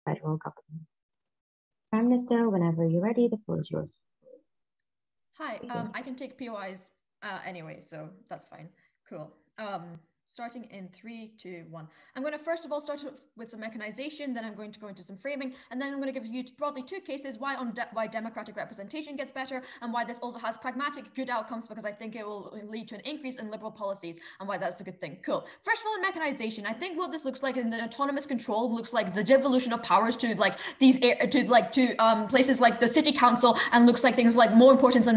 federal government. Prime Minister, whenever you're ready, the floor is yours. Hi, I can take POIs anyway, so that's fine. Cool. Starting in 3, 2, 1. I'm going to first of all start with some mechanization, then I'm going to go into some framing, and then I'm going to give you broadly 2 cases why democratic representation gets better and why this also has pragmatic good outcomes, because I think it will lead to an increase in liberal policies and why that's a good thing. Cool. First of all, in mechanization, I think what this looks like in the autonomous control looks like the devolution of powers to like these places like the city council, and looks like things like more importance on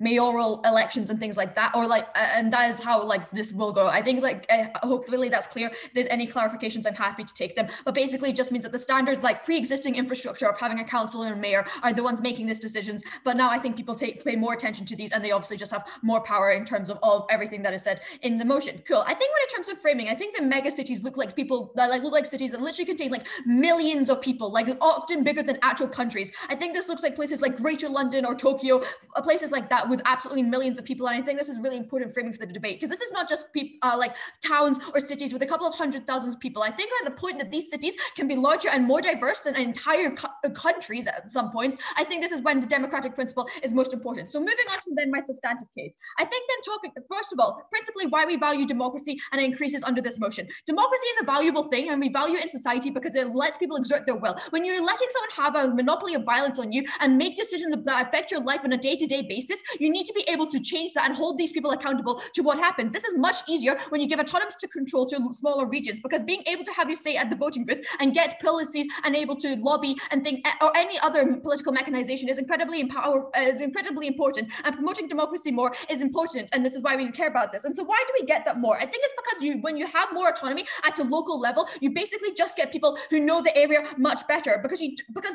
mayoral elections and things like that, or like and that is how like this will go. I think like hopefully that's clear. If there's any clarifications, I'm happy to take them. But basically it just means that the standard like pre-existing infrastructure of having a council and a mayor are the ones making these decisions. But now I think people pay more attention to these, and they obviously just have more power in terms of everything that is said in the motion. Cool. I think when in terms of framing, I think the mega cities look like people that look like cities that literally contain like millions of people, like often bigger than actual countries. I think this looks like places like Greater London or Tokyo, places like that with absolutely millions of people. And I think this is really important framing for the debate, because this is not just like towns or cities with a couple of 100,000 people. I think at the point that these cities can be larger and more diverse than entire countries at some points, I think this is when the democratic principle is most important. So moving on to then my substantive case, I think then talking first of all, principally why we value democracy and it increases under this motion. Democracy is a valuable thing, and we value it in society because it lets people exert their will. When you're letting someone have a monopoly of violence on you and make decisions that affect your life on a day-to-day basis, you need to be able to change that and hold these people accountable to what happens. This is much easier when you give autonomous to control to smaller regions, because being able to have your say at the voting booth and get policies and able to lobby and think or any other political mechanization is incredibly important, and promoting democracy more is important, and this is why we care about this. And so why do we get that more? I think it's because when you have more autonomy at a local level, you basically just get people who know the area much better, because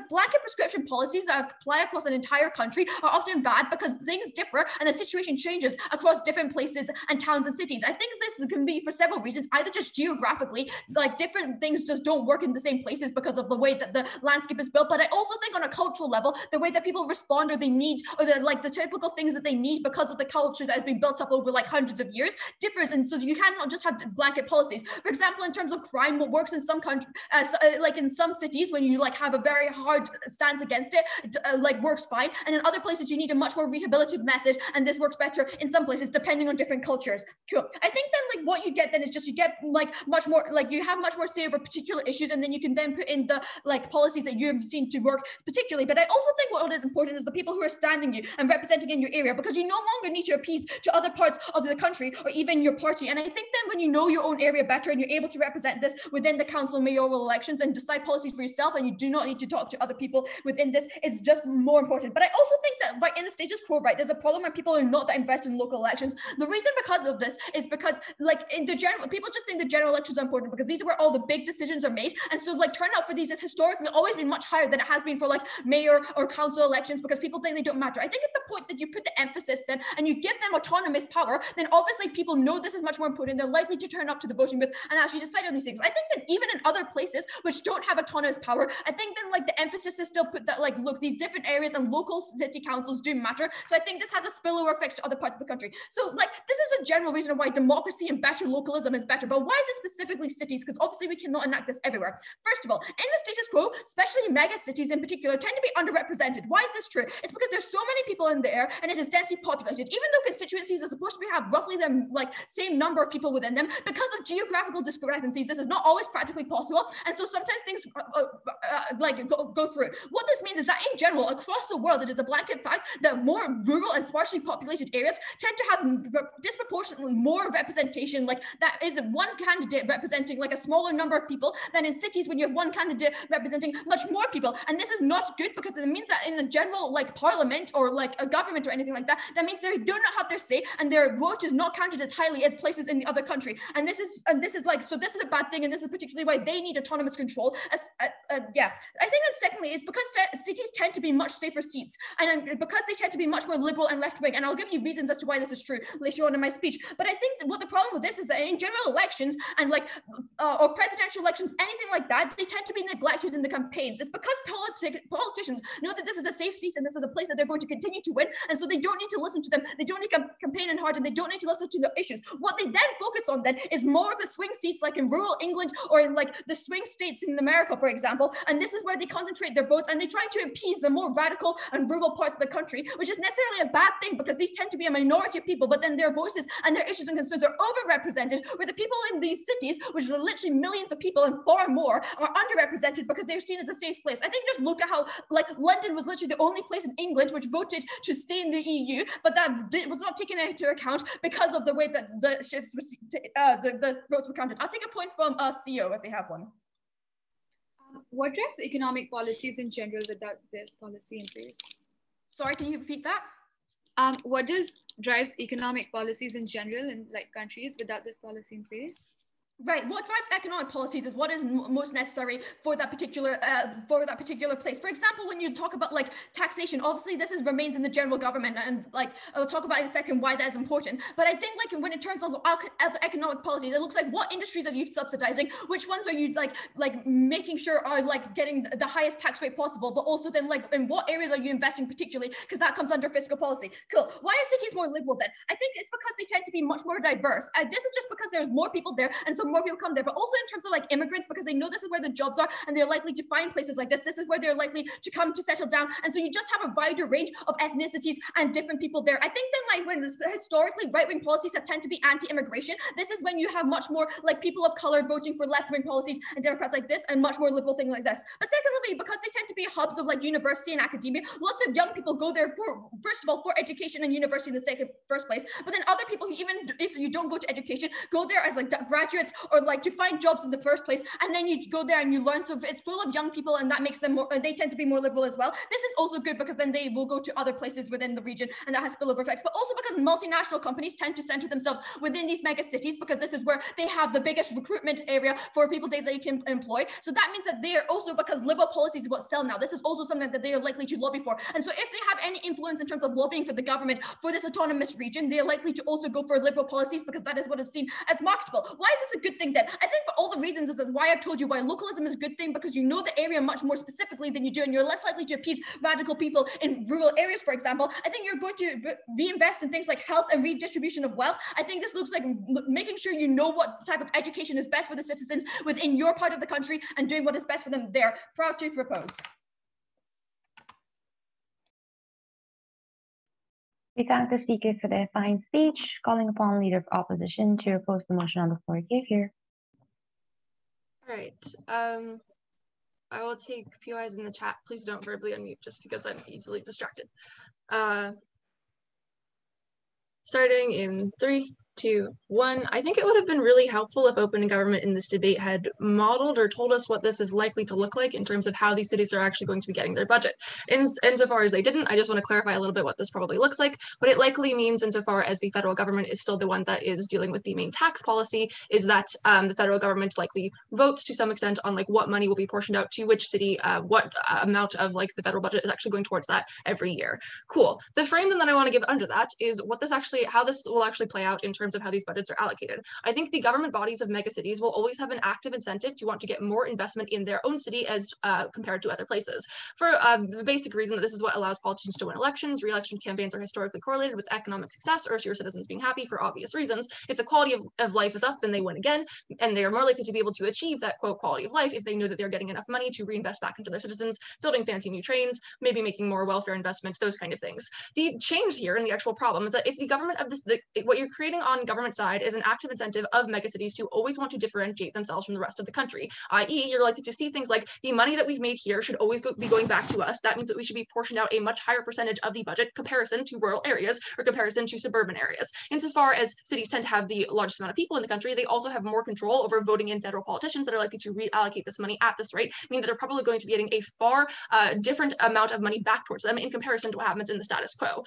blanket prescription policies that apply across an entire country are often bad because things differ and the situation changes across different places and towns and cities. I think this can be for several reasons, either just geographically, like different things just don't work in the same places because of the way that the landscape is built. But I also think on a cultural level, the way that people respond or they need, or the typical things that they need because of the culture that has been built up over like hundreds of years differs. And so you cannot just have blanket policies. For example, in terms of crime, what works in some countries, like in some cities, when you like have a very hard stance against it, like works fine. And in other places, you need a much more rehabilitative method, and this works better in some places depending on different cultures. Cool. I think then like what you get then is just you get like much more, like you have much more say over particular issues, and then you can then put in the like policies that you have seen to work particularly. But I also think what is important is the people who are standing you and representing in your area, because you no longer need to appease to other parts of the country or even your party. And I think then when you know your own area better and you're able to represent this within the council mayoral elections and decide policies for yourself, and you do not need to talk to other people within this, is just more important. But I also think that right in the status quo, right, there's a problem where people are not that invested in local elections. The reason because of this is because like in the general, people just think the general elections are important because these are where all the big decisions are made. And so like turnout for these has historically always been much higher than it has been for like mayor or council elections, because people think they don't matter. I think at the point that you put the emphasis then and you give them autonomous power, then obviously people know this is much more important. They're likely to turn up to the voting booth and actually decide on these things. I think that even in other places which don't have autonomous power, I think then like the emphasis is still put that like, look, these different areas and local city councils do matter. So I think this has a spillover effect to other parts of the country. So like this is a general reason why democracy and better localism is better. But why is it specifically cities? Because obviously we cannot enact this everywhere. First of all, in the status quo, especially mega cities in particular, tend to be underrepresented. Why is this true? It's because there's so many people in there and it is densely populated. Even though constituencies are supposed to have roughly the like same number of people within them, because of geographical discrepancies, this is not always practically possible. And so sometimes things go through. What this means is that in general, across the world, it is a blanket fact that more rural and sparsely populated areas tend to have disproportionately more representation, like that is one candidate representing like a smaller number of people than in cities when you have one candidate representing much more people. And this is not good because it means that in a general like parliament or like a government or anything like that, that means they do not have their say and their vote is not counted as highly as places in the other country. And this is like, so this is a bad thing, and this is particularly why they need autonomous control. Yeah, I think that secondly is because cities tend to be much safer seats, and because they tend to be much more liberal and left wing. And I'll give you reasons as to why this is true later on in my speech. But I think that what the problem with this is that in general elections and like or presidential elections, anything like that, they tend to be neglected in the campaigns. It's because politicians know that this is a safe seat and this is a place that they're going to continue to win, and so they don't need to listen to them. They don't need to campaign in hard, and they don't need to listen to the issues. What they then focus on then is more of the swing seats, like in rural England or in like the swing states in America, for example, example, and this is where they concentrate their votes, and they try to appease the more radical and rural parts of the country, which is necessarily a bad thing because these tend to be a minority of people, but then their voices and their issues and concerns are overrepresented, where the people in these cities, which are literally millions of people and far more, are underrepresented because they're seen as a safe place. I think just look at how, like, London was literally the only place in England which voted to stay in the EU, but that was not taken into account because of the way that the shifts the votes were counted. I'll take a point from CEO if they have one. What drives economic policies in general without this policy in place? Sorry, can you repeat that? What drives economic policies in general in like countries without this policy in place? Right. What drives economic policies is what is most necessary for that particular place. For example, when you talk about like taxation, obviously this remains in the general government, and like I'll talk about in a second why that is important. But I think like when in terms of economic policies, it looks like what industries are you subsidizing, which ones are you like making sure are like getting the highest tax rate possible, but also then like in what areas are you investing particularly, because that comes under fiscal policy. Cool. Why are cities more liberal then? I think it's because they tend to be much more diverse. This is just because there's more people there, and so more people come there, but also in terms of like immigrants, because they know this is where the jobs are and they're likely to find places like this. This is where they're likely to come to settle down. And so you just have a wider range of ethnicities and different people there. I think then like when historically right-wing policies have tend to be anti-immigration, this is when you have much more like people of color voting for left-wing policies and Democrats like this, and much more liberal thing like this. But secondly, because they tend to be hubs of like university and academia, lots of young people go there for, first of all, for education and university in the first place. But then other people who, even if you don't go to education, go there as like graduates or like to find jobs in the first place, and then you go there and you learn. So it's full of young people, and that makes them more, they tend to be more liberal as well. This is also good because then they will go to other places within the region, and that has spillover effects. But also because multinational companies tend to center themselves within these mega cities, because this is where they have the biggest recruitment area for people they can employ. So that means that they are also, because liberal policies is what sell now, this is also something that they are likely to lobby for. And so if they have any influence in terms of lobbying for the government for this autonomous region, they are likely to also go for liberal policies, because that is what is seen as marketable. Why is this a good thing then? I think for all the reasons is why I've told you why localism is a good thing, because you know the area much more specifically than you do, and you're less likely to appease radical people in rural areas, for example. I think you're going to reinvest in things like health and redistribution of wealth. I think this looks like making sure you know what type of education is best for the citizens within your part of the country and doing what is best for them there. Proud to propose. We thank the speaker for their fine speech, calling upon Leader of Opposition to oppose the motion on the floor. Here. All right. I will take POIs in the chat. Please don't verbally unmute just because I'm easily distracted. Starting in 3, 2, 1. I think it would have been really helpful if Open Government in this debate had modeled or told us what this is likely to look like in terms of how these cities are actually going to be getting their budget. Insofar as they didn't, I just want to clarify a little bit what this probably looks like. What it likely means, insofar as the federal government is still the one that is dealing with the main tax policy, is that the federal government likely votes to some extent on like what money will be portioned out to which city, what amount of like the federal budget is actually going towards that every year. Cool. The frame then that I want to give under that is what this actually, how this will actually play out in terms of how these budgets are allocated. I think the government bodies of megacities will always have an active incentive to want to get more investment in their own city as compared to other places. For the basic reason that this is what allows politicians to win elections. Re-election campaigns are historically correlated with economic success or your citizens being happy for obvious reasons. If the quality of life is up, then they win again, and they are more likely to be able to achieve that quote quality of life if they know that they're getting enough money to reinvest back into their citizens, building fancy new trains, maybe making more welfare investment, those kind of things. The change here and the actual problem is that if the government of this, what you're creating on government side is an active incentive of megacities to always want to differentiate themselves from the rest of the country, i.e. you're likely to see things like the money that we've made here should always be going back to us. That means that we should be portioned out a much higher percentage of the budget comparison to rural areas or comparison to suburban areas. Insofar as cities tend to have the largest amount of people in the country, they also have more control over voting in federal politicians that are likely to reallocate this money at this rate, meaning that they're probably going to be getting a far different amount of money back towards them in comparison to what happens in the status quo.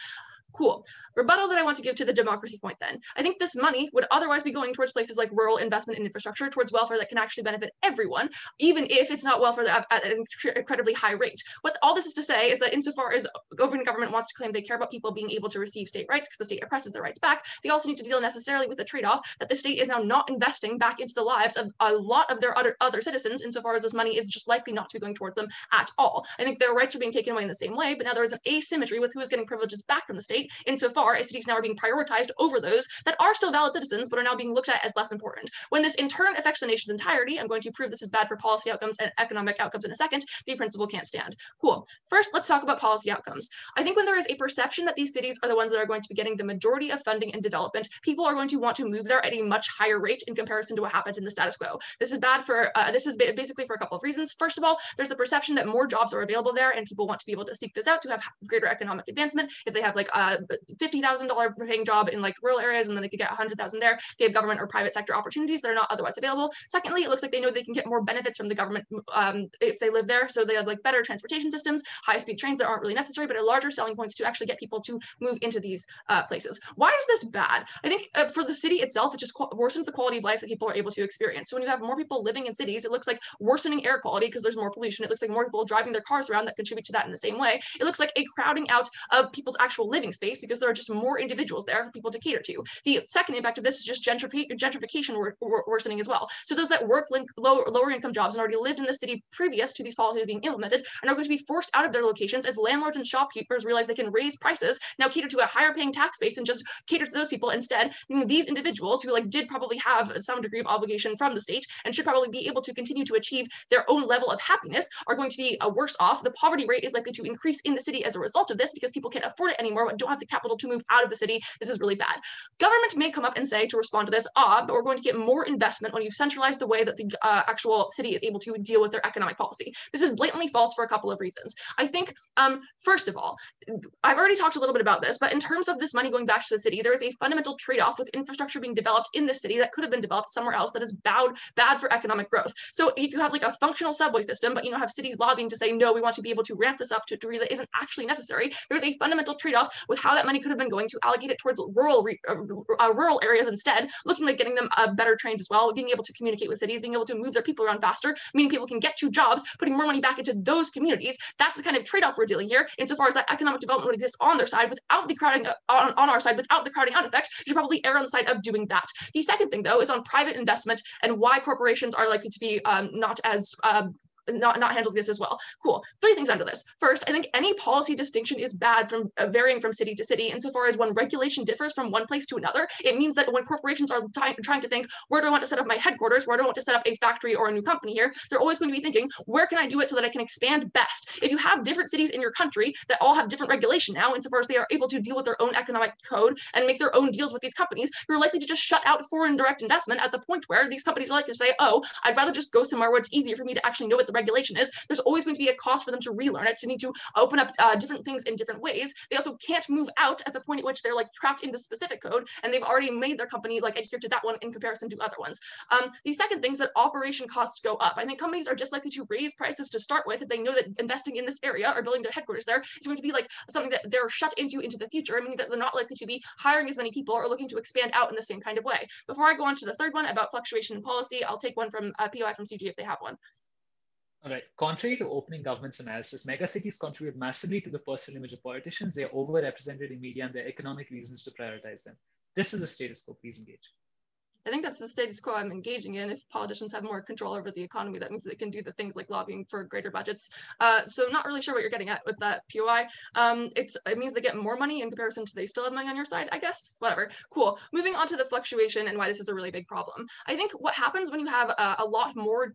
Cool. Rebuttal that I want to give to the democracy point then. I think this money would otherwise be going towards places like rural investment in infrastructure, towards welfare that can actually benefit everyone, even if it's not welfare at an incredibly high rate. What all this is to say is that insofar as Open Government wants to claim they care about people being able to receive state rights because the state oppresses their rights back, they also need to deal necessarily with the trade-off that the state is now not investing back into the lives of a lot of their other citizens, insofar as this money is just likely not to be going towards them at all. I think their rights are being taken away in the same way, but now there is an asymmetry with who is getting privileges back from the state debate, insofar as cities now are being prioritized over those that are still valid citizens, but are now being looked at as less important. When this in turn affects the nation's entirety, I'm going to prove this is bad for policy outcomes and economic outcomes in a second, the principle can't stand. Cool. First, let's talk about policy outcomes. I think when there is a perception that these cities are the ones that are going to be getting the majority of funding and development, people are going to want to move there at a much higher rate in comparison to what happens in the status quo. This is bad for, basically for a couple of reasons. First of all, there's the perception that more jobs are available there and people want to be able to seek this out to have greater economic advancement. If they have like a $50,000 paying job in like rural areas and then they could get 100,000 there, they have government or private sector opportunities that are not otherwise available. Secondly, it looks like they know they can get more benefits from the government if they live there. So they have like better transportation systems, high-speed trains that aren't really necessary, but a larger selling points to actually get people to move into these places. Why is this bad? I think for the city itself, it just worsens the quality of life that people are able to experience. So when you have more people living in cities, it looks like worsening air quality because there's more pollution. It looks like more people driving their cars around that contribute to that in the same way. It looks like a crowding out of people's actual living space because there are just more individuals there for people to cater to. The second impact of this is just gentrification worsening as well. So those that work lower income jobs and already lived in the city previous to these policies being implemented are now going to be forced out of their locations as landlords and shopkeepers realize they can raise prices, now cater to a higher paying tax base and just cater to those people instead, meaning these individuals who like did probably have some degree of obligation from the state and should probably be able to continue to achieve their own level of happiness are going to be worse off. The poverty rate is likely to increase in the city as a result of this because people can't afford it anymore and don't have the capital to move out of the city. This is really bad. Government may come up and say to respond to this, but we're going to get more investment when you centralize the way that the actual city is able to deal with their economic policy. This is blatantly false for a couple of reasons. I think, first of all, I've already talked a little bit about this, but in terms of this money going back to the city, there is a fundamental trade-off with infrastructure being developed in the city that could have been developed somewhere else that is bad for economic growth. So if you have like a functional subway system, but you know have cities lobbying to say, no, we want to be able to ramp this up to a degree that isn't actually necessary, there's a fundamental trade-off with how that money could have been going to allocate it towards rural areas instead, looking like getting them better trains as well, being able to communicate with cities, being able to move their people around faster, meaning people can get to jobs, putting more money back into those communities. That's the kind of trade-off we're dealing here. Insofar as that economic development would exist on their side without the crowding on our side, without the crowding out effect, you should probably err on the side of doing that. The second thing, though, is on private investment and why corporations are likely to be not handling this as well. Cool. 3 things under this. First, I think any policy distinction is bad from varying from city to city. Insofar as when regulation differs from one place to another, it means that when corporations are trying to think, where do I want to set up my headquarters? Where do I want to set up a factory or a new company here? They're always going to be thinking, where can I do it so that I can expand best? If you have different cities in your country that all have different regulation now, insofar as they are able to deal with their own economic code and make their own deals with these companies, you're likely to just shut out foreign direct investment at the point where these companies are likely to say, oh, I'd rather just go somewhere where it's easier for me to actually know what the regulation is. There's always going to be a cost for them to relearn it, to need to open up different things in different ways. They also can't move out at the point at which they're like trapped in the specific code and they've already made their company like adhere to that one in comparison to other ones. The second thing is that operation costs go up. I think companies are just likely to raise prices to start with if they know that investing in this area or building their headquarters there is going to be like something that they're shut into the future, meaning that they're not likely to be hiring as many people or looking to expand out in the same kind of way. Before I go on to the third one about fluctuation in policy, I'll take one from POI from CG if they have one. All right. Contrary to opening government's analysis, megacities contribute massively to the personal image of politicians. They are overrepresented in media and there are economic reasons to prioritize them. This is the status quo. Please engage. I think that's the status quo I'm engaging in. If politicians have more control over the economy, that means they can do the things like lobbying for greater budgets. So not really sure what you're getting at with that POI. It means they get more money in comparison to they still have money on your side, I guess. Whatever. Cool. Moving on to the fluctuation and why this is a really big problem. I think what happens when you have a lot more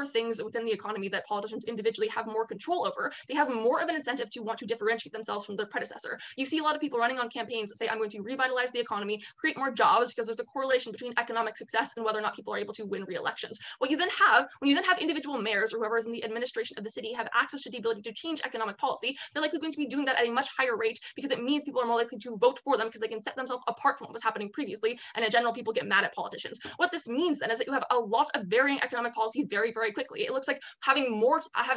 things within the economy that politicians individually have more control over, they have more of an incentive to want to differentiate themselves from their predecessor. You see a lot of people running on campaigns that say, I'm going to revitalize the economy, create more jobs, because there's a correlation between economic success and whether or not people are able to win re-elections. When you then have individual mayors or whoever is in the administration of the city have access to the ability to change economic policy, they're likely going to be doing that at a much higher rate because it means people are more likely to vote for them because they can set themselves apart from what was happening previously, and in general people get mad at politicians. What this means then is that you have a lot of varying economic policy very, very quickly. It looks like having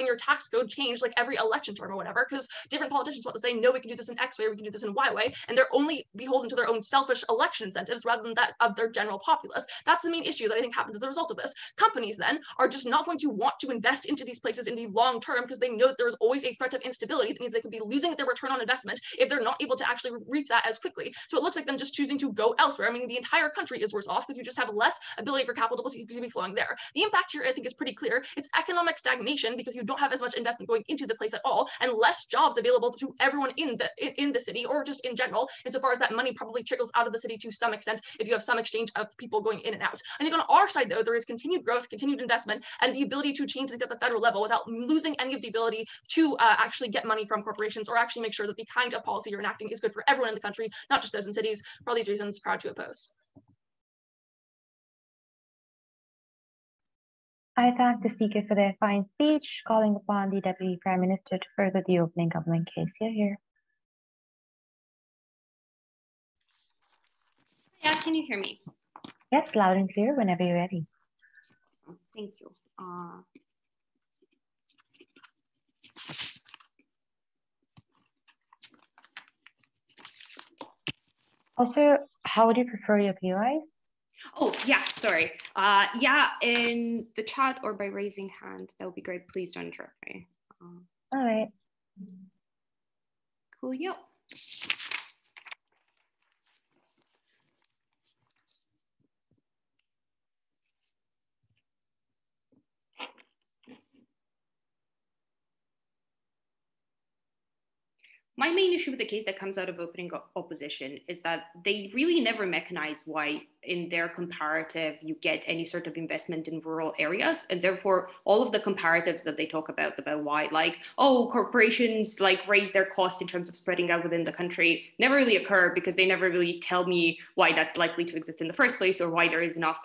your tax code change like every election term or whatever, because different politicians want to say, no, we can do this in X way, or we can do this in Y way, and they're only beholden to their own selfish election incentives rather than that of their general populace. That's the main issue that I think happens as a result of this. Companies then are just not going to want to invest into these places in the long term because they know that there's always a threat of instability. That means they could be losing their return on investment if they're not able to actually reap that as quickly. So it looks like them just choosing to go elsewhere. I mean, the entire country is worse off because you just have less ability for capital to be flowing there. The impact here, I think, is pretty clear. It's economic stagnation because you don't have as much investment going into the place at all, and less jobs available to everyone in the city, or just in general, insofar as that money probably trickles out of the city to some extent if you have some exchange of people going in and out. I think on our side, though, there is continued growth, continued investment, and the ability to change things at the federal level without losing any of the ability to actually get money from corporations, or actually make sure that the kind of policy you're enacting is good for everyone in the country, not just those in cities. For all these reasons, proud to oppose. I thank the speaker for their fine speech, calling upon the Deputy Prime Minister to further the opening government case. Here. Yeah, can you hear me? Yes, loud and clear whenever you're ready. Awesome. Thank you. Also, how would you prefer your POIs? Oh, yeah, sorry. Yeah, in the chat or by raising hand, that would be great. Please don't interrupt me. All right. Cool, yeah. My main issue with the case that comes out of opening opposition is that they really never mechanize why in their comparative you get any sort of investment in rural areas. And therefore, all of the comparatives that they talk about why, like, oh, corporations like raise their costs in terms of spreading out within the country never really occur, because they never really tell me why that's likely to exist in the first place, or why there is enough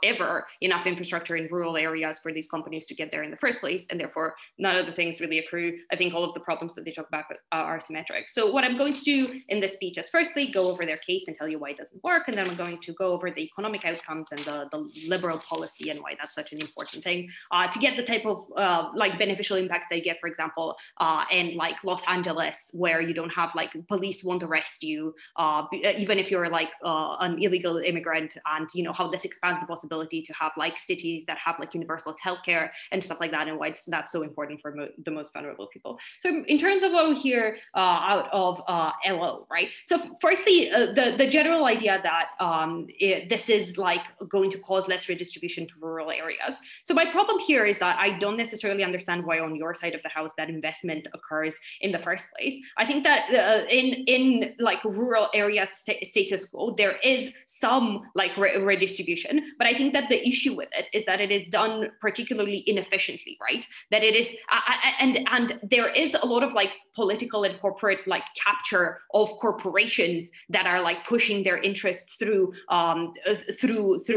infrastructure in rural areas for these companies to get there in the first place. And therefore, none of the things really accrue. I think all of the problems that they talk about are symmetric. So what I'm going to do in this speech is firstly go over their case and tell you why it doesn't work, and then I'm going to go over the economic outcomes and the liberal policy and why that's such an important thing to get the type of like beneficial impacts they get, for example, in like Los Angeles, where you don't have like police won't arrest you even if you're like an illegal immigrant, and you know how this expands the possibility to have like cities that have like universal healthcare and stuff like that, and why that's so important for the most vulnerable people. So in terms of what we hear out of LO, right? So firstly, the general idea that this is like going to cause less redistribution to rural areas. So my problem here is that I don't necessarily understand why on your side of the house that investment occurs in the first place. I think that in like rural area status quo, there is some like redistribution, but I think that the issue with it is that it is done particularly inefficiently, right? That it is, and there is a lot of like political and corporate like capture of corporations that are like pushing their interests through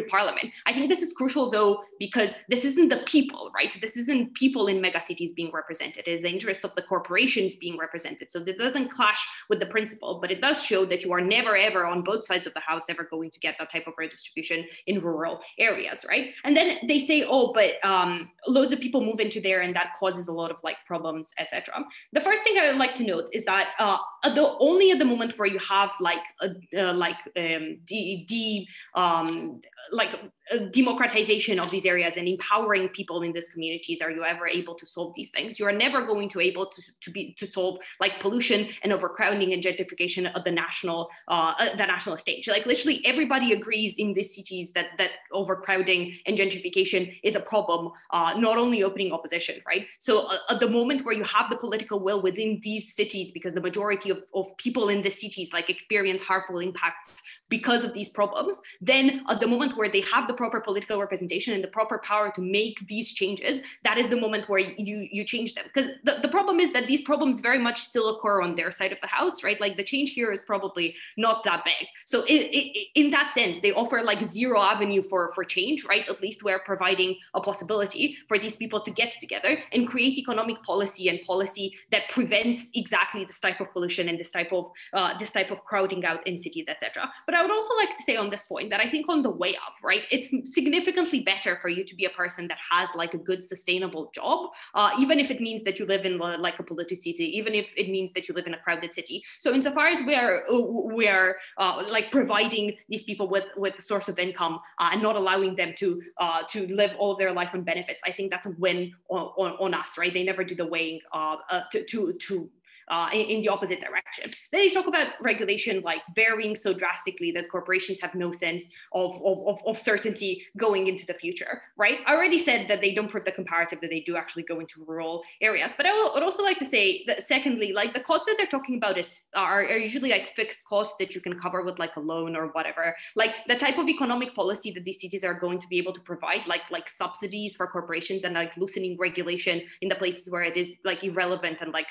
parliament. I think this is crucial though, because this isn't the people, right? This isn't people in megacities being represented. It is the interest of the corporations being represented. So that doesn't clash with the principle, but it does show that you are never ever on both sides of the house ever going to get that type of redistribution in rural areas, right? And then they say, oh, but loads of people move into there and that causes a lot of like problems, etc. The first thing I would like to note is that only at the moment where you have like democratization of these areas and empowering people in these communities are you ever able to solve these things. You are never going to able to solve like pollution and overcrowding and gentrification at the national stage. Like literally everybody agrees in these cities that overcrowding and gentrification is a problem, not only opening opposition, right? So at the moment where you have the political will within these cities, because the majority of people in the cities like experience harmful impacts because of these problems, then at the moment where they have the proper political representation and the proper power to make these changes, that is the moment where you change them. Because the problem is that these problems very much still occur on their side of the house, right? Like the change here is probably not that big. So in that sense, they offer like zero avenue for change, right? At least we're providing a possibility for these people to get together and create economic policy and policy that prevents exactly this type of pollution and this type of crowding out in cities, etc. But I would also like to say on this point that I think on the way up, right, it's significantly better for you to be a person that has like a good sustainable job, even if it means that you live in like a polluted city, even if it means that you live in a crowded city. So insofar as we are like providing these people with a source of income and not allowing them to live all their life on benefits, I think that's a win on us, right? They never do the weighing in the opposite direction. Then they talk about regulation like varying so drastically that corporations have no sense of certainty going into the future, right? I already said that they don't prove the comparative that they do actually go into rural areas, but I would also like to say that secondly, like the costs that they're talking about are usually like fixed costs that you can cover with like a loan or whatever. Like the type of economic policy that these cities are going to be able to provide, like subsidies for corporations and like loosening regulation in the places where it is like irrelevant and like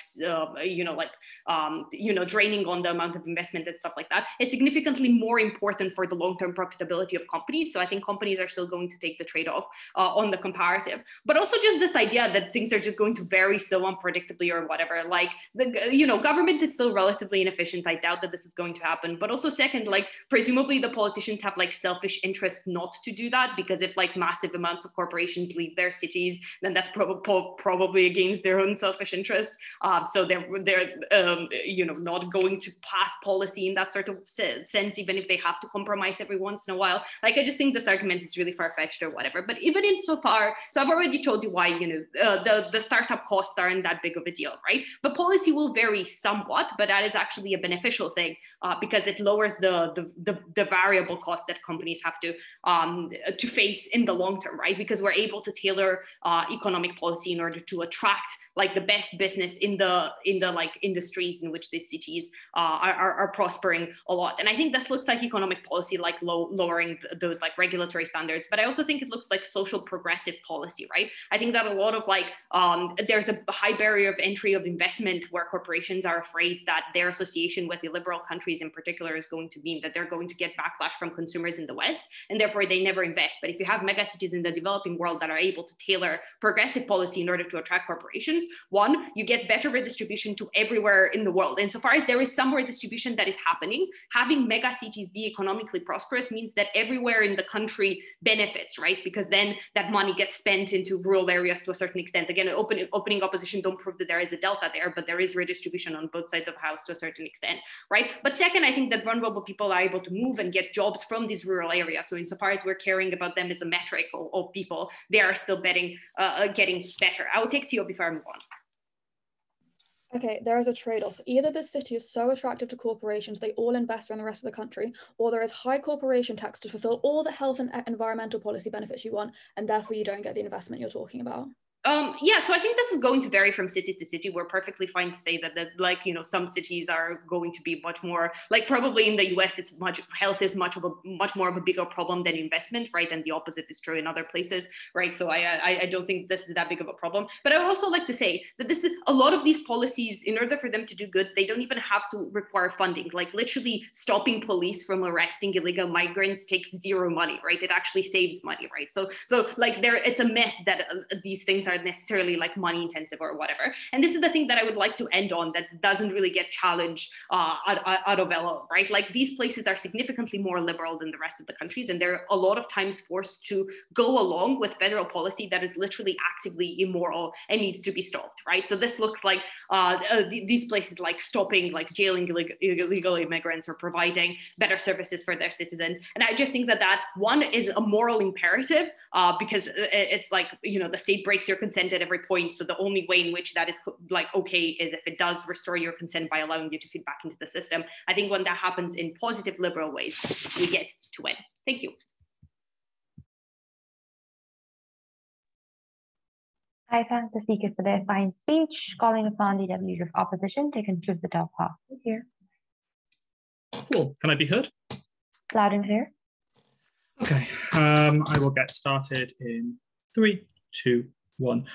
draining on the amount of investment and stuff like that, is significantly more important for the long-term profitability of companies. So I think companies are still going to take the trade-off on the comparative. But also just this idea that things are just going to vary so unpredictably or whatever. Like government is still relatively inefficient. I doubt that this is going to happen. But also second, like presumably the politicians have like selfish interest not to do that, because if like massive amounts of corporations leave their cities, then that's probably against their own selfish interest. So they're not going to pass policy in that sort of sense, even if they have to compromise every once in a while. Like, I just think this argument is really far-fetched or whatever. But even insofar, so I've already told you why, the startup costs aren't that big of a deal, right? But policy will vary somewhat, but that is actually a beneficial thing because it lowers the variable cost that companies have to face in the long term, right? Because we're able to tailor economic policy in order to attract like the best business in the like industries in which these cities are prospering a lot. And I think this looks like economic policy, like lowering those like regulatory standards, but I also think it looks like social progressive policy, right? I think that a lot of like, there's a high barrier of entry of investment where corporations are afraid that their association with the liberal countries in particular is going to mean that they're going to get backlash from consumers in the West, and therefore they never invest. But if you have megacities in the developing world that are able to tailor progressive policy in order to attract corporations, one, you get better redistribution to everywhere in the world. And so far as there is some redistribution that is happening, having megacities be economically prosperous means that everywhere in the country benefits, right? Because then that money gets spent into rural areas to a certain extent. Again, opening opposition don't prove that there is a delta there, but there is redistribution on both sides of the house to a certain extent, right? But second, I think that vulnerable people are able to move and get jobs from these rural areas. So insofar as we're caring about them as a metric of people, they are still getting better. I will take CO before I move on. Okay, there is a trade-off. Either the city is so attractive to corporations, they all invest around the rest of the country, or there is high corporation tax to fulfill all the health and environmental policy benefits you want, and therefore you don't get the investment you're talking about. Yeah, so I think this is going to vary from city to city. We're perfectly fine to say that like, some cities are going to be much more, like probably in the US, health is much more of a bigger problem than investment, right? And the opposite is true in other places, right? So I don't think this is that big of a problem. But I would also like to say that this is a lot of these policies, in order for them to do good, they don't even have to require funding. Like literally stopping police from arresting illegal migrants takes zero money, right? It actually saves money, right? So like it's a myth that these things are necessarily like money intensive or whatever. And this is the thing that I would like to end on that doesn't really get challenged out of LO, right? Like these places are significantly more liberal than the rest of the countries, and they're a lot of times forced to go along with federal policy that is literally actively immoral and needs to be stopped, right? So this looks like these places like stopping, like jailing illegal immigrants or providing better services for their citizens. And I just think that one is a moral imperative because it's like, the state breaks your consent at every point. So the only way in which that is like okay is if it does restore your consent by allowing you to feed back into the system. I think when that happens in positive liberal ways, we get to win. Thank you. I thank the speakers for their fine speech, calling upon the leader of opposition to conclude the talk. Here. Cool. Can I be heard? Loud and clear. Okay. I will get started in 3, 2, 1.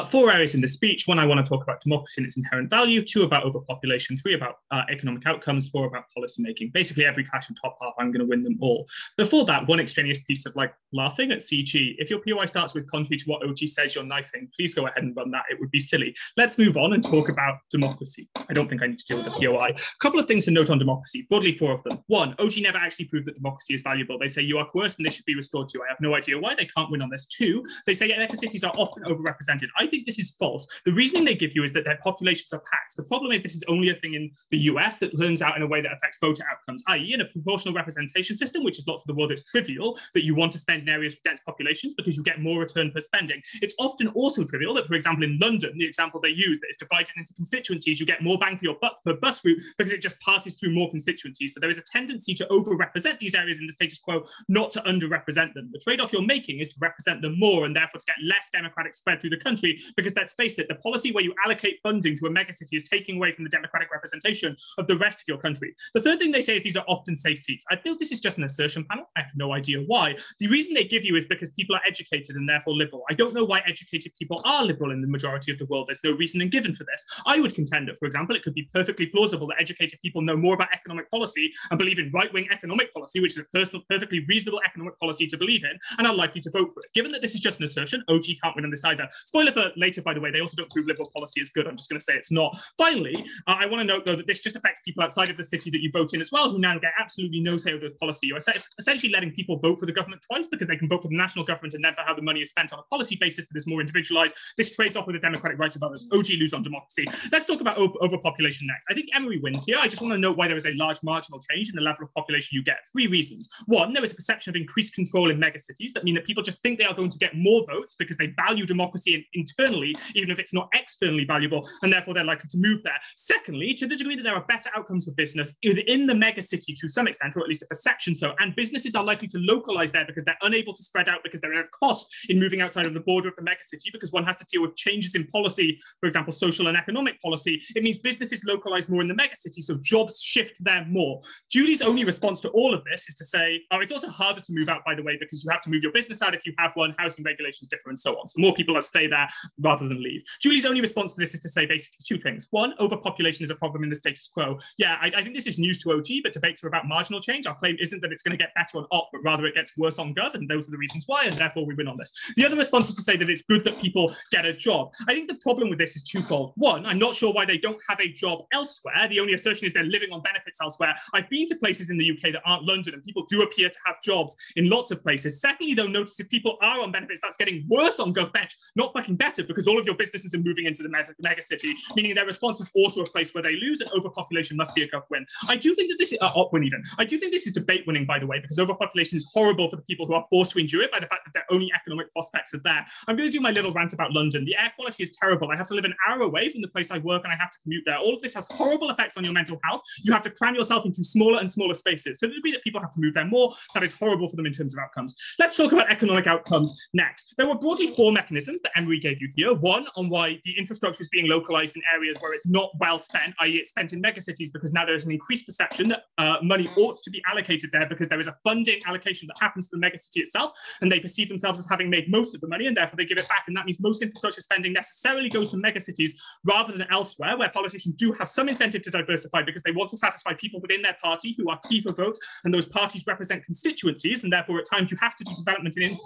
4 areas in the speech. 1, I want to talk about democracy and its inherent value. 2, about overpopulation. 3, about economic outcomes. 4, about policy making. Basically, every clash in top half, I'm going to win them all. Before that, one extraneous piece of like laughing at CG. If your POI starts with contrary to what OG says you're knifing, please go ahead and run that. It would be silly. Let's move on and talk about democracy. I don't think I need to deal with the POI. A couple of things to note on democracy, broadly 4 of them. 1, OG never actually proved that democracy is valuable. They say you are coerced and this should be restored to. I have no idea why. They can't win on this. 2, they say megacities are often overrepresented. I think this is false. The reasoning they give you is that their populations are packed. The problem is this is only a thing in the US that turns out in a way that affects voter outcomes, i.e. in a proportional representation system, which is lots of the world, it's trivial that you want to spend in areas with dense populations because you get more return per spending. It's often also trivial that, for example, in London, the example they use, that it's divided into constituencies, you get more bang for your buck per bus route because it just passes through more constituencies. So there is a tendency to overrepresent these areas in the status quo, not to underrepresent them. The trade-off you're making is to represent them more and therefore to get less democratic spread through the country, because let's face it, the policy where you allocate funding to a megacity is taking away from the democratic representation of the rest of your country. The third thing they say is these are often safe seats. I feel this is just an assertion panel. I have no idea why. The reason they give you is because people are educated and therefore liberal. I don't know why educated people are liberal in the majority of the world. There's no reasoning given for this. I would contend that, for example, it could be perfectly plausible that educated people know more about economic policy and believe in right-wing economic policy, which is a perfectly reasonable economic policy to believe in, and are likely to vote for it. Given that this is just an assertion, OG can't win on this either. Spoiler for later, by the way, they also don't prove liberal policy is good. I'm just going to say it's not. Finally, I want to note, though, that this just affects people outside of the city that you vote in as well, who now get absolutely no say over this policy. You're essentially letting people vote for the government twice because they can vote for the national government and then for how the money is spent on a policy basis that is more individualized. This trades off with the democratic rights of others. OG lose on democracy. Let's talk about overpopulation next. I think Emery wins here. I just want to note why there is a large marginal change in the level of population you get. 3 reasons. 1, there is a perception of increased control in megacities that mean that people just think they are going to get more votes because they value democracy internally, even if it's not externally valuable, and therefore they're likely to move there. Secondly, to the degree that there are better outcomes for business in the megacity to some extent, or at least a perception so, and businesses are likely to localize there because they're unable to spread out because there are costs in moving outside of the border of the megacity because one has to deal with changes in policy, for example, social and economic policy. It means businesses localize more in the megacity, so jobs shift there more. Julie's only response to all of this is to say, oh, it's also harder to move out, by the way, because you have to move your business out if you have one, housing regulations differ, and so on. So more people will stay there rather than leave. Julie's only response to this is to say basically 2 things. 1, overpopulation is a problem in the status quo. Yeah, I think this is news to OG, but debates are about marginal change. Our claim isn't that it's going to get better on op, but rather it gets worse on gov, and those are the reasons why, and therefore we win on this. The other response is to say that it's good that people get a job. I think the problem with this is twofold. 1, I'm not sure why they don't have a job elsewhere. The only assertion is they're living on benefits elsewhere. I've been to places in the UK that aren't London, and people do appear to have jobs in lots of places. Secondly, though, notice if people are on benefits, that's getting worse on GovBench, not fucking better, because all of your businesses are moving into the megacity, meaning their response is also a place where they lose, and overpopulation must be a gov win. I do think that this is op win even. I do think this is debate winning, by the way, because overpopulation is horrible for the people who are forced to endure it by the fact that their only economic prospects are there. I'm going to do my little rant about London. The air quality is terrible. I have to live an hour away from the place I work and I have to commute there. All of this has horrible effects on your mental health. You have to cram yourself into smaller and smaller spaces. So to the degree that people have to move there more, that is horrible for them in terms of outcomes. Let's talk about economic outcomes next. There were broadly 4 mechanisms that Emery gave you here. 1, on why the infrastructure is being localized in areas where it's not well spent, i.e. it's spent in megacities because now there is an increased perception that money ought to be allocated there because there is a funding allocation that happens to the megacity itself, and they perceive themselves as having made most of the money, and therefore they give it back. And that means most infrastructure spending necessarily goes to megacities rather than elsewhere, where politicians do have some incentive to diversify because they want to satisfy people within their party who are key for votes, and those parties represent constituencies, and therefore at times you have to do development in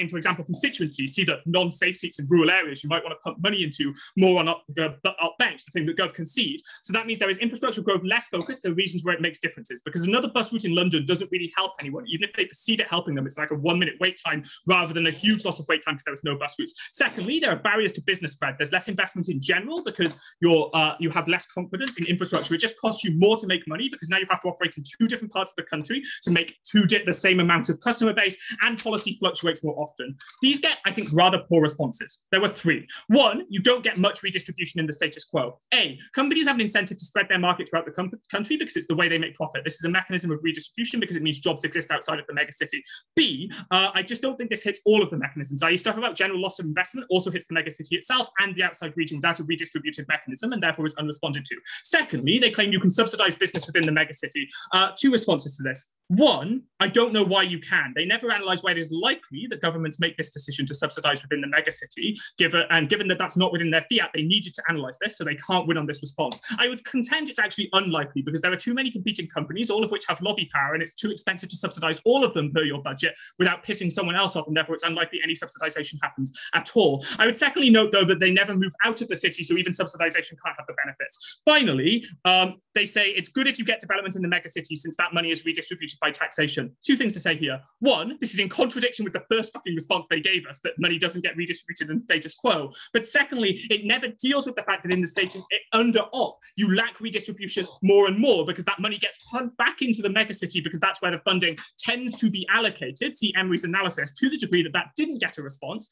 for example, constituencies. See the non-safe seats in rural areas you might want to pump money into more on up bench, the thing that Gov concede. So that means there is infrastructure growth less focused. There are regions where it makes differences, because another bus route in London doesn't really help anyone. Even if they perceive it helping them, it's like a 1-minute wait time rather than a huge loss of wait time because there was no bus routes. Secondly, there are barriers to business spread. There's less investment in general because you have less confidence in infrastructure. It just costs you more to make money because now you have to operate in 2 different parts of the country to make the same amount of customer base, and policy fluctuates more often. These get, I think, rather poor responses. There were 3. 1, you don't get much redistribution in the status quo. A, companies have an incentive to spread their market throughout the country because it's the way they make profit. This is a mechanism of redistribution because it means jobs exist outside of the megacity. B, I just don't think this hits all of the mechanisms. I.e. stuff about general loss of investment also hits the megacity itself and the outside region without a redistributed mechanism, and therefore is unresponded to. Secondly, they claim you can subsidize business within the megacity. 2 responses to this. 1, I don't know why you can. They never analyze why it is likely that governments make this decision to subsidize within the megacity, given that that's not within their fiat, they needed to analyze this, so they can't win on this response. I would contend it's actually unlikely because there are too many competing companies, all of which have lobby power, and it's too expensive to subsidize all of them per your budget without pissing someone else off, and therefore it's unlikely any subsidization happens at all. I would secondly note, though, that they never move out of the city, so even subsidization can't have the benefits. Finally, they say it's good if you get development in the megacity since that money is redistributed by taxation. Two things to say here. One, this is in contradiction with the first fucking response they gave us, that money doesn't get redistributed in status quo. But secondly, it never deals with the fact that in the state under op, you lack redistribution more and more because that money gets pumped back into the megacity because that's where the funding tends to be allocated. See Emery's analysis. To the degree that that didn't get a response,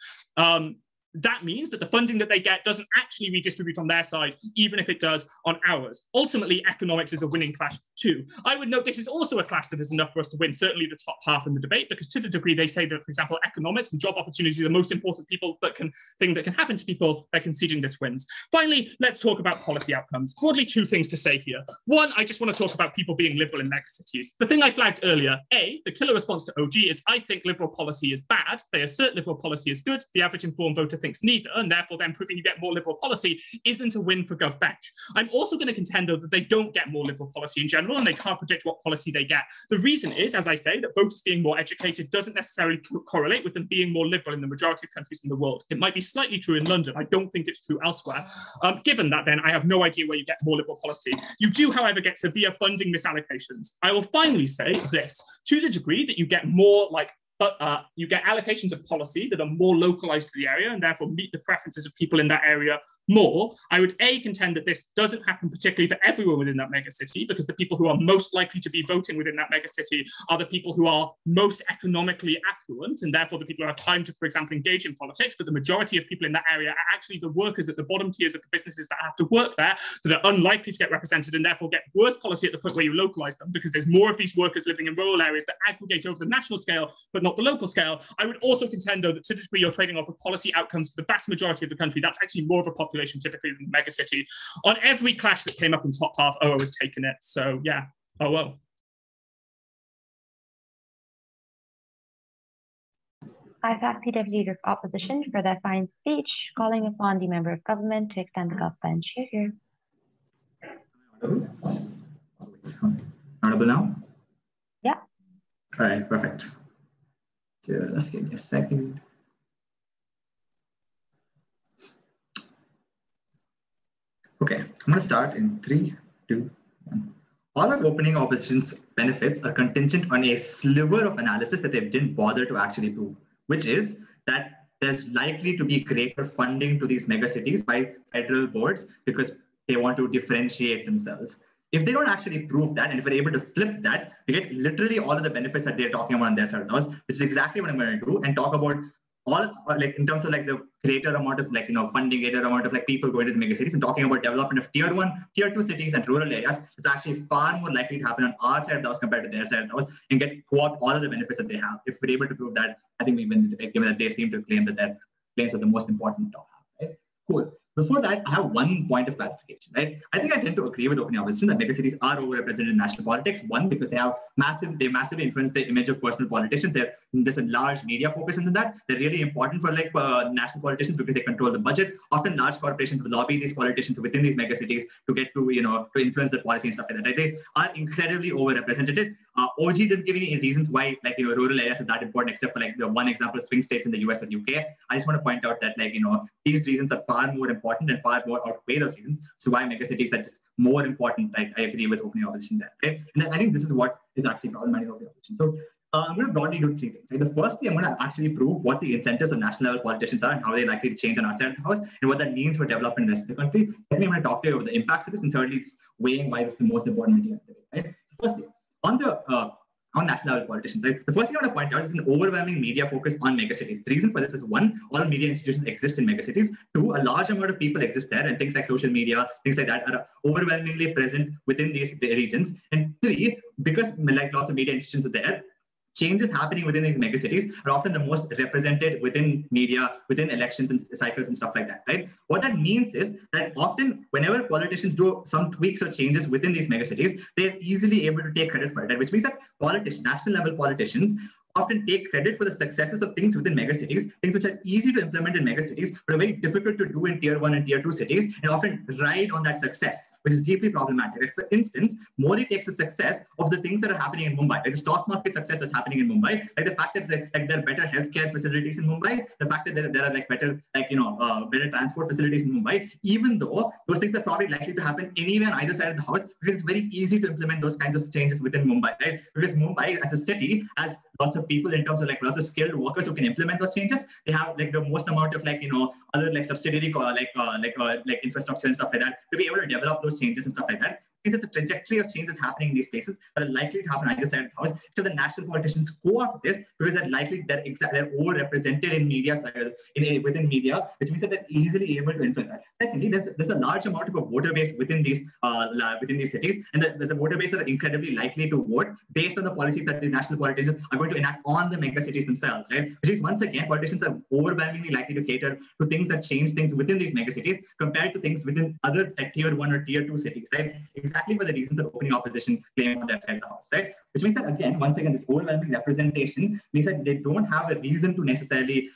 that means that the funding that they get doesn't actually redistribute on their side, even if it does on ours. Ultimately, economics is a winning clash too. I would note this is also a clash that is enough for us to win, certainly the top half in the debate, because to the degree they say that, for example, economics and job opportunities are the most important thing that can happen to people, they're conceding this wins. Finally, let's talk about policy outcomes. Broadly, two things to say here. One, I just want to talk about people being liberal in megacities. The thing I flagged earlier, the killer response to OG is I think liberal policy is bad. They assert liberal policy is good. The average informed voter thinks neither, and therefore then proving you get more liberal policy isn't a win for GovBench. I'm also going to contend, though, that they don't get more liberal policy in general, and they can't predict what policy they get. The reason is, as I say, that voters being more educated doesn't necessarily correlate with them being more liberal in the majority of countries in the world. It might be slightly true in London. I don't think it's true elsewhere. Given that, then, I have no idea where you get more liberal policy. You do, however, get severe funding misallocations. I will finally say this. To the degree that you get more you get allocations of policy that are more localized to the area and therefore meet the preferences of people in that area more. I would contend that this doesn't happen particularly for everyone within that megacity, because the people who are most likely to be voting within that megacity are the people who are most economically affluent, and therefore the people who have time to, for example, engage in politics. But the majority of people in that area are actually the workers at the bottom tiers of the businesses that have to work there, so they're unlikely to get represented and therefore get worse policy at the point where you localize them, because there's more of these workers living in rural areas that aggregate over the national scale, but not the local scale. I would also contend, though, that to the degree you're trading off with policy outcomes for the vast majority of the country, that's actually more of a population typically than the megacity. On every clash that came up in top half, OO has taken it. So yeah, OO. I've asked the Deputy Leader of Opposition for their fine speech, calling upon the Member of Government to extend the GovBench. Here. Audible now? Yeah. All right, perfect. Let's give me a second. Okay, I'm going to start in 3, 2, 1. All of opening opposition's benefits are contingent on a sliver of analysis that they didn't bother to actually prove, which is that there's likely to be greater funding to these megacities by federal boards because they want to differentiate themselves. If they don't actually prove that, and if we're able to flip that, we get literally all of the benefits that they're talking about on their side of the house, which is exactly what I'm going to do, and talk about all in terms of the greater amount of funding, greater amount of people going to these megacities, and talking about development of tier 1, tier 2 cities and rural areas. It's actually far more likely to happen on our side of the house compared to their side of the house, and get co-opt all of the benefits that they have. If we're able to prove that, I think we win the debate, given that they seem to claim that their claims are the most important to have. Right? Cool. Before that, I have one point of clarification, right? I think I tend to agree with opening opposition that megacities are overrepresented in national politics. One, because they massively influence the image of personal politicians. There's a large media focus into that. They're really important for national politicians because they control the budget. Often large corporations will lobby these politicians within these megacities to get to, to influence the policy and stuff like that. Right? They are incredibly overrepresented. OG didn't give any reasons why, rural areas are that important, except for the one example of swing states in the US and UK. I just want to point out that, these reasons are far more important and far more outweigh those reasons. So why megacities are just more important. I agree with opening opposition there, right? And I think this is what is actually problematic of the opposition. So I'm going to broadly do 3 things. Right? The first thing, I'm going to actually prove what the incentives of national level politicians are and how they're likely to change on our side of the house and what that means for development in the rest of the country. Secondly, I'm going to talk to you about the impacts of this. And thirdly, it's weighing why this is the most important material of the debate, right? So firstly, on national level politicians, right? The first thing I want to point out is an overwhelming media focus on megacities. The reason for this is 1, all media institutions exist in megacities. 2, a large amount of people exist there, and things like social media, things like that are overwhelmingly present within these regions. And 3, because lots of media institutions are there, changes happening within these megacities are often the most represented within media, within elections and cycles and stuff like that, right? What that means is that often whenever politicians do some tweaks or changes within these megacities, they're easily able to take credit for it, right? Which means that national level politicians often take credit for the successes of things within megacities, things which are easy to implement in megacities, but are very difficult to do in tier 1 and tier 2 cities, and often ride on that success, which is deeply problematic. Like for instance, Modi takes the success of the things that are happening in Mumbai, like the stock market success that's happening in Mumbai, like the fact that like there are better healthcare facilities in Mumbai, the fact that there are like better, better transport facilities in Mumbai, even though those things are probably likely to happen anywhere on either side of the house, because it's very easy to implement those kinds of changes within Mumbai, right? Because Mumbai as a city has lots of people in terms of like lots of skilled workers who can implement those changes. They have like the most amount of other like subsidiary infrastructure and stuff like that to be able to develop those changes and stuff like that. It's a trajectory of changes happening in these places that are likely to happen on either side of the house. So the national politicians co-opt this because they're overrepresented in media, within media, which means that they're easily able to influence that. Secondly, there's a large amount of a voter base within these cities, and there's a voter base that are incredibly likely to vote based on the policies that the national politicians are going to enact on the megacities themselves, right? Which is once again, politicians are overwhelmingly likely to cater to things that change things within these megacities compared to things within other like tier 1 or tier 2 cities, right? Exactly for the reasons that opening opposition claim on that side of the house, right? Which means that again, once again, this overwhelming representation means that they don't have a reason to necessarily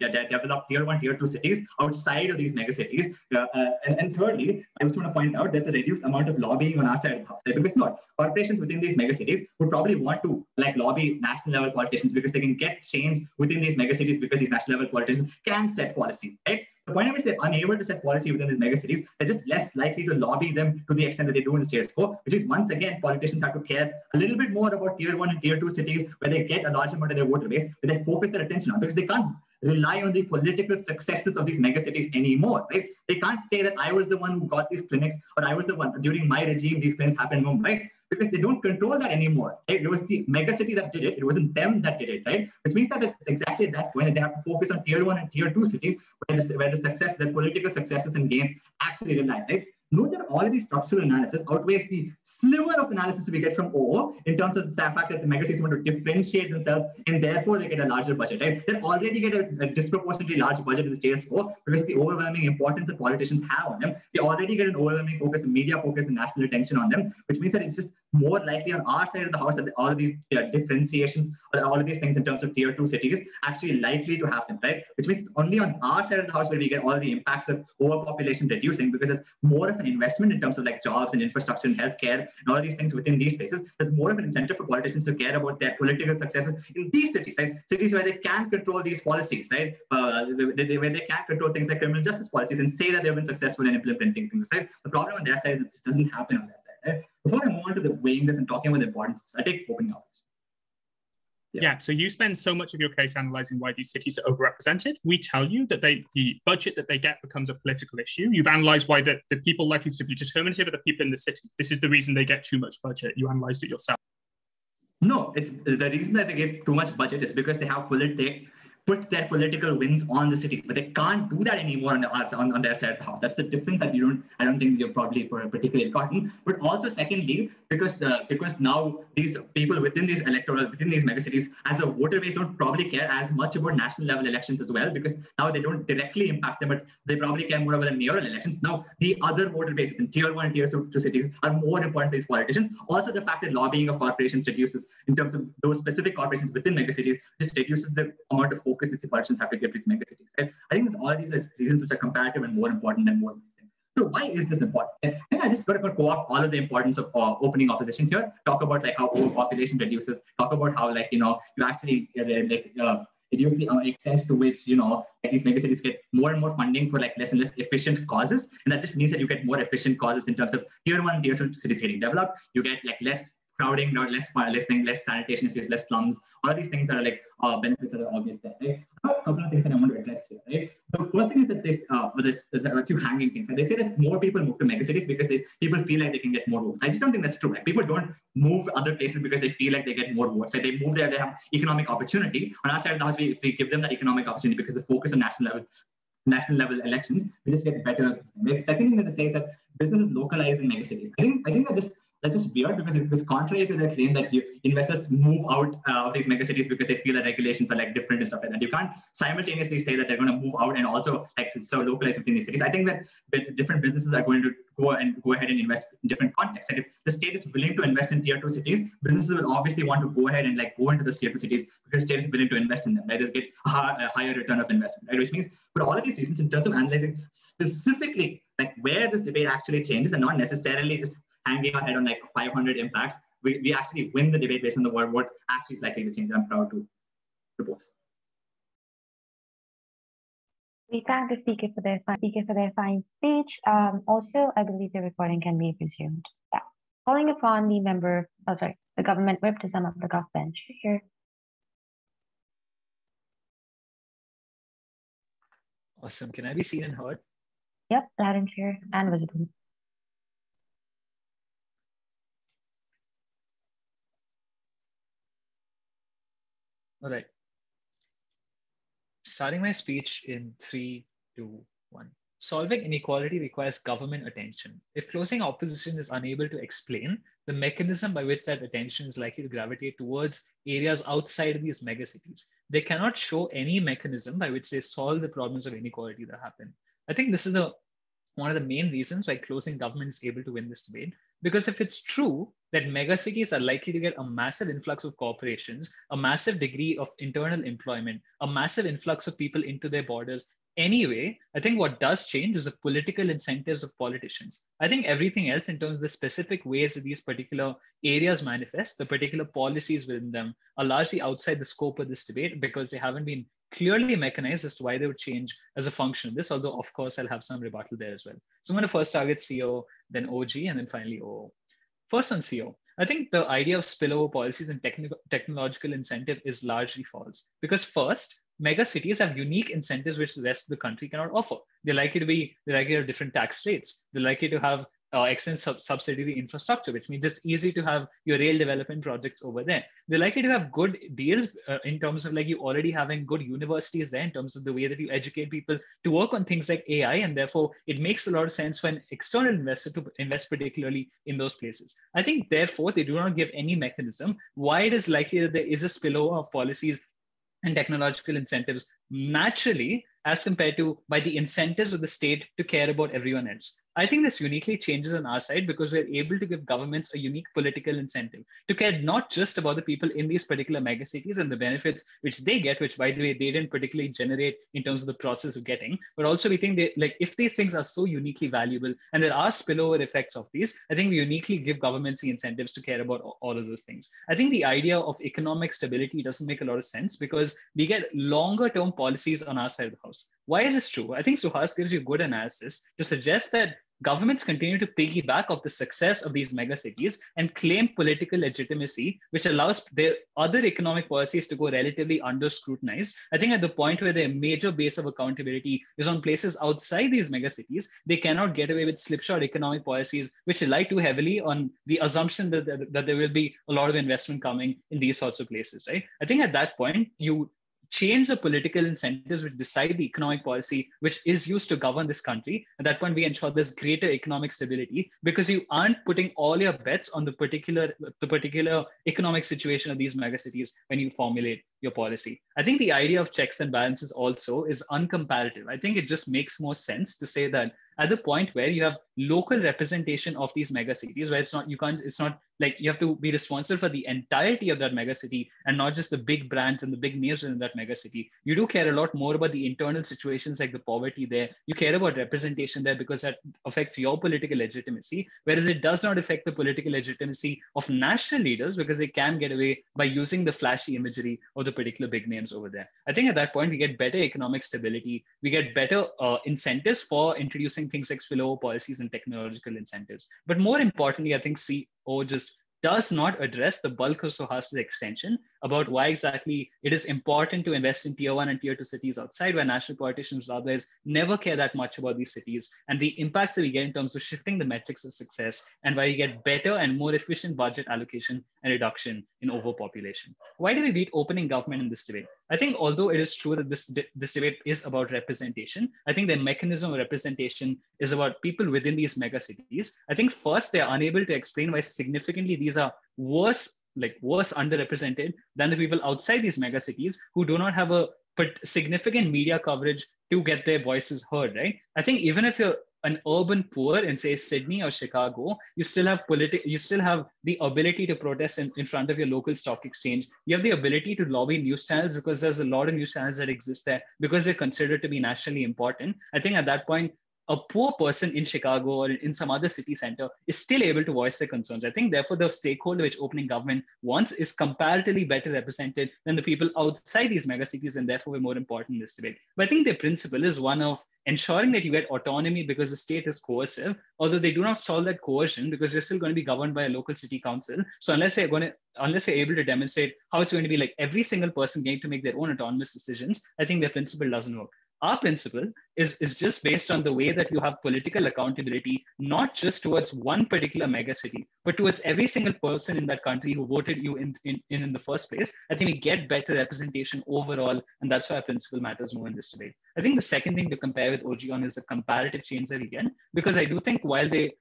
develop tier 1, tier 2 cities outside of these megacities. And thirdly, I just want to point out there's a reduced amount of lobbying on our side of the house, right? Because corporations within these megacities would probably want to like lobby national level politicians because they can get change within these megacities because these national level politicians can set policy, right? The point at which they're unable to set policy within these megacities, they're just less likely to lobby them to the extent that they do in the status quo, which is once again, politicians have to care a little bit more about tier 1 and tier 2 cities where they get a large amount of their voter base, where they focus their attention on, because they can't rely on the political successes of these megacities anymore, right? They can't say that I was the one who got these clinics, or I was the one during my regime, these clinics happened in Mumbai, because they don't control that anymore, right? It was the megacity that did it. It wasn't them that did it, right? Which means that it's exactly at that point that they have to focus on tier 1 and tier 2 cities where the success, the political successes and gains actually rely, right? Note that all of these structural analysis outweighs the sliver of analysis we get from O in terms of the fact that the megacities want to differentiate themselves and therefore they get a larger budget, right? They already get a disproportionately large budget in the status quo because of the overwhelming importance that politicians have on them. They already get an overwhelming focus and media focus and national attention on them, which means that it's just more likely on our side of the house that all of these differentiations or all of these things in terms of tier 2 cities actually likely to happen, right? Which means it's only on our side of the house where we get all the impacts of overpopulation reducing, because it's more of an investment in terms of like jobs and infrastructure and healthcare and all of these things within these places. There's more of an incentive for politicians to care about their political successes in these cities, right? Cities where they can control these policies, right? Where they can control things like criminal justice policies and say that they've been successful in implementing things, right? The problem on their side is it just doesn't happen on their side, right? Before I move on to the weighing this and talking about the importance, I take opening hours. Yeah, so you spend so much of your case analysing why these cities are overrepresented. We tell you that the budget that they get becomes a political issue. You've analysed why the people likely to be determinative are the people in the city. This is the reason they get too much budget. You analysed it yourself. No, it's the reason that they get too much budget is because they have put their political wins on the cities, but they can't do that anymore on their side of the house. That's the difference that I don't think you're probably particularly gotten. But also, secondly, because now these people within these megacities as a voter base don't probably care as much about national level elections as well, because now they don't directly impact them, but they probably care more about the mayoral elections. Now, the other voter bases in tier 1 and tier 2 cities are more important for these politicians. Also, the fact that lobbying of corporations reduces in terms of those specific corporations within megacities, just reduces the amount of focus that the politicians have to give to these megacities. Right? I think all these are reasons which are comparative and more important than more recent. So why is this important? I just got to co-opt all of the importance of opening opposition here. Talk about like how overpopulation reduces. Talk about how you actually reduce the extent to which like these megacities get more and more funding for like less and less efficient causes, and that just means that you get more efficient causes in terms of tier 1, tier 2 cities getting developed. You get like less crowding, less sanitation issues, less slums. All of these things are like benefits that are obvious there. Right? A couple of things that I want to address here. Right? The first thing is that there's two hanging things. They say that more people move to megacities because people feel like they can get more votes. I just don't think that's true. Like, people don't move other places because they feel like they get more votes. Like, they move there, they have economic opportunity. On our side of the house, we give them that economic opportunity because the focus on national level elections, we just get better. The second thing that they say is that business is localized in megacities. I think that That's just weird because it was contrary to the claim that investors move out of these megacities because they feel that regulations are like different and stuff like that. You can't simultaneously say that they're going to move out and also like so localize within these cities. I think that different businesses are going to go ahead and invest in different contexts. And if the state is willing to invest in tier 2 cities, businesses will obviously want to go ahead and like go into the tier 2 cities because the state is willing to invest in them. Right? They get a higher return of investment. Right? Which means for all of these reasons, in terms of analyzing specifically like where this debate actually changes and not necessarily just hanging our head on like 500 impacts, we actually win the debate based on the word what actually is likely to change. I'm proud to propose. We thank the speaker for their fine speech. Also, I believe the recording can be resumed. Yeah. Calling upon the government whip to sum up the gov bench here. Awesome. Can I be seen and heard? Yep, loud and clear and visible. All right. Starting my speech in 3, 2, 1. Solving inequality requires government attention. If closing opposition is unable to explain the mechanism by which that attention is likely to gravitate towards areas outside of these megacities, they cannot show any mechanism by which they solve the problems of inequality that happen. I think this is one of the main reasons why closing government is able to win this debate. Because if it's true that megacities are likely to get a massive influx of corporations, a massive degree of internal employment, a massive influx of people into their borders anyway, I think what does change is the political incentives of politicians. I think everything else in terms of the specific ways that these particular areas manifest, the particular policies within them are largely outside the scope of this debate because they haven't been clearly mechanized as to why they would change as a function of this, although of course I'll have some rebuttal there as well. So I'm going to first target CO, then OG, and then finally OO. First on CO, I think the idea of spillover policies and technological incentive is largely false. Because first, megacities have unique incentives which the rest of the country cannot offer. They're likely to have different tax rates. They're likely to have excellent subsidiary infrastructure, which means it's easy to have your rail development projects over there. They're likely to have good deals in terms of like you already having good universities there in terms of the way that you educate people to work on things like AI. And therefore, it makes a lot of sense for an external investor to invest particularly in those places. I think, therefore, they do not give any mechanism why it is likely that there is a spillover of policies and technological incentives naturally as compared to by the incentives of the state to care about everyone else. I think this uniquely changes on our side because we're able to give governments a unique political incentive to care not just about the people in these particular megacities and the benefits which they get, which by the way, they didn't particularly generate in terms of the process of getting, but also we think if these things are so uniquely valuable and there are spillover effects of these, I think we uniquely give governments the incentives to care about all of those things. I think the idea of economic stability doesn't make a lot of sense because we get longer term policies on our side of the house. Why is this true? I think Suhas gives you good analysis to suggest that governments continue to piggyback off the success of these megacities and claim political legitimacy, which allows their other economic policies to go relatively under scrutinized. I think at the point where their major base of accountability is on places outside these megacities, they cannot get away with slipshod economic policies, which rely too heavily on the assumption that there will be a lot of investment coming in these sorts of places, right? I think at that point, you change the political incentives which decide the economic policy which is used to govern this country. At that point, we ensure there's greater economic stability because you aren't putting all your bets on the particular economic situation of these megacities when you formulate your policy. I think the idea of checks and balances also is uncomparative. I think it just makes more sense to say that at the point where you have local representation of these megacities, where it's not like you have to be responsible for the entirety of that megacity and not just the big brands and the big names in that megacity. You do care a lot more about the internal situations like the poverty there. You care about representation there because that affects your political legitimacy, whereas it does not affect the political legitimacy of national leaders because they can get away by using the flashy imagery of the particular big names over there. I think at that point, we get better economic stability. We get better incentives for introducing things like spillover policies and technological incentives. But more importantly, I think CO just does not address the bulk of Suhas's extension about why exactly it is important to invest in tier 1 and tier 2 cities outside, where national politicians otherwise never care that much about these cities, and the impacts that we get in terms of shifting the metrics of success, and why we get better and more efficient budget allocation and reduction in overpopulation. Why do we beat opening government in this debate? I think although it is true that this debate is about representation, I think the mechanism of representation is about people within these mega cities. I think first, they are unable to explain why significantly these are worse underrepresented than the people outside these mega cities who do not have a significant media coverage to get their voices heard, right? I think even if you're an urban poor in, say, Sydney or Chicago, you still have the ability to protest in front of your local stock exchange. You have the ability to lobby news channels because there's a lot of news channels that exist there because they're considered to be nationally important. I think at that point, a poor person in Chicago or in some other city center is still able to voice their concerns. I think, therefore, the stakeholder which opening government wants is comparatively better represented than the people outside these megacities, and therefore we're more important in this debate. But I think the principle is one of ensuring that you get autonomy because the state is coercive, although they do not solve that coercion because you're still going to be governed by a local city council. So unless they're able to demonstrate how it's going to be like every single person getting to make their own autonomous decisions, I think their principle doesn't work. Our principle is just based on the way that you have political accountability, not just towards one particular megacity, but towards every single person in that country who voted you in the first place. I think we get better representation overall, and that's why our principle matters more in this debate. I think the second thing to compare with OG on is the comparative change that we get, because I do think while they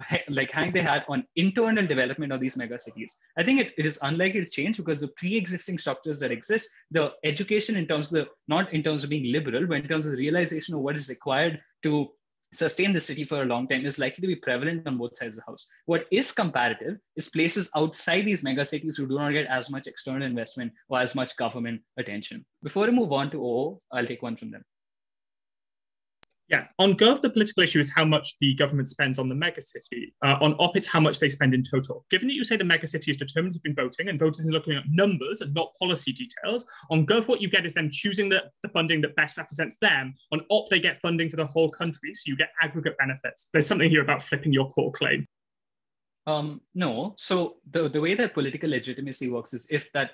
hang their hat on internal development of these megacities, I think it is unlikely to change because the pre-existing structures that exist, the education in terms of not in terms of being liberal, but in terms of the realization of what is required to sustain the city for a long time is likely to be prevalent on both sides of the house. What is comparative is places outside these megacities who do not get as much external investment or as much government attention. Before we move on to O, I'll take one from them. Yeah, on Gov, the political issue is how much the government spends on the megacity. On Op, it's how much they spend in total. Given that you say the megacity is determinative in voting and voters are looking at numbers and not policy details, on Gov, what you get is them choosing the funding that best represents them. On Op, they get funding for the whole country, so you get aggregate benefits. There's something here about flipping your core claim. No, so the way that political legitimacy works is if that